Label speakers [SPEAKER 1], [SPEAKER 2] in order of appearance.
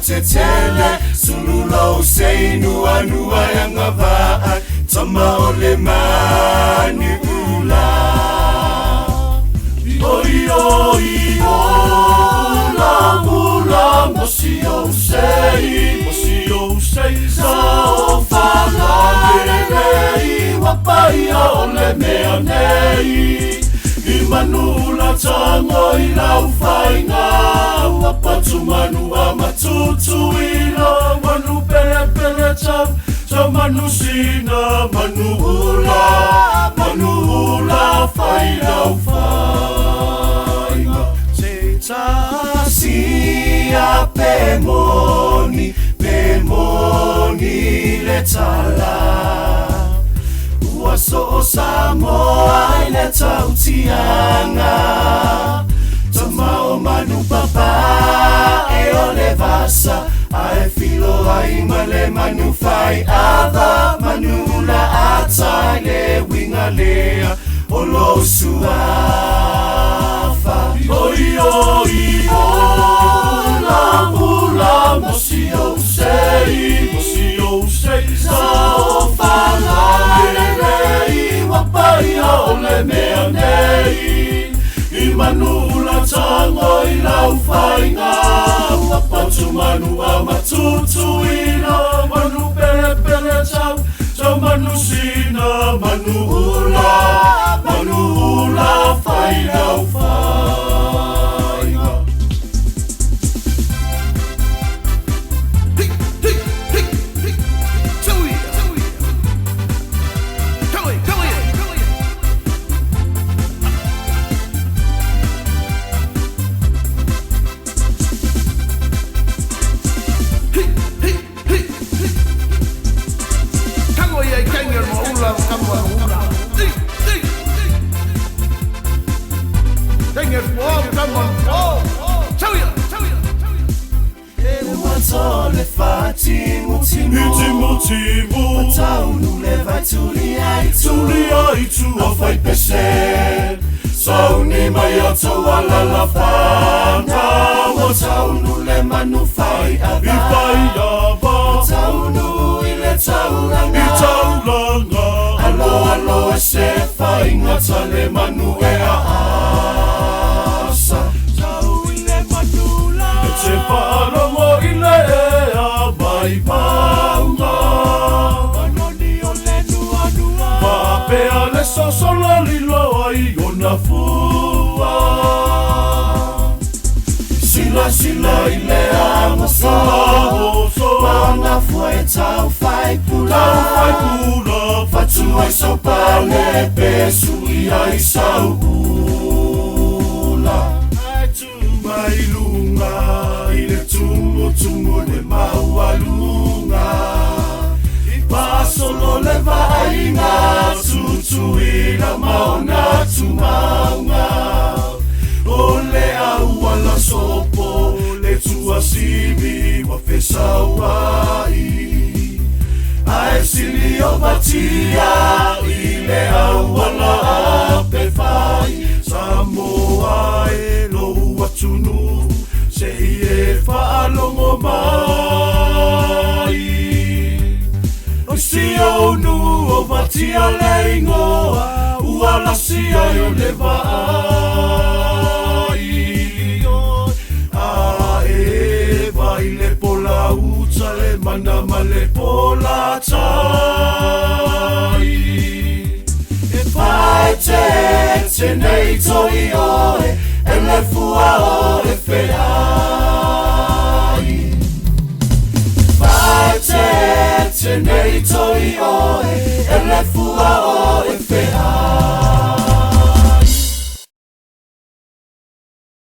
[SPEAKER 1] Tetele sululo seinu anua yang avaa tama ole mani ula oi ula mosio sei sao fala nei wapaia ole mea nei Imanula tango ilau fainga Wapatu manu amatutu ila Manu pele tau manu sina Manu ula failau fainga Te tasia pemoni le tala So Samoa ile tautianga Tamao manu papa e ole vasa Ae filo ai male manu fai ava Manu la ata le winga lea Olo suafa Oi ula mosio sei Sao fala Wapaia ole mea nei Imanula tango ilau fainga Wapatu manu amatutu ila Manu pele tau manu sina Manu ula failau fainga Matou leva Tuli aitu Ofai pese Sauni mai ato ala la fanta Matou le manu fai ava Ifai ava Matou ile taulanga Alo e se fai ngata le manu e asa Tau ile manula E te wharongo ile e a vai paunga Pea le sosola lilo ai ona fua Sila ile amaso Wana fua e tau fai pula Fatu ai sopale pesu i ai saula Ai tu mai lunga Ile tumo le maualunga Pasolo leva ainga tutu ila maona tumaunga Ole au ala sopo le tua sivi wa fesawai Ae silio Vatia ile au ala apefai Samoa e lo watunu se ie whaalongo mai Sio nu o Vatia le ingoa Ua lasia yo le vai A e vai le pola uta le manama le pola tai E vai te nei toi oe E le fua o le feai Vai te nei toi oe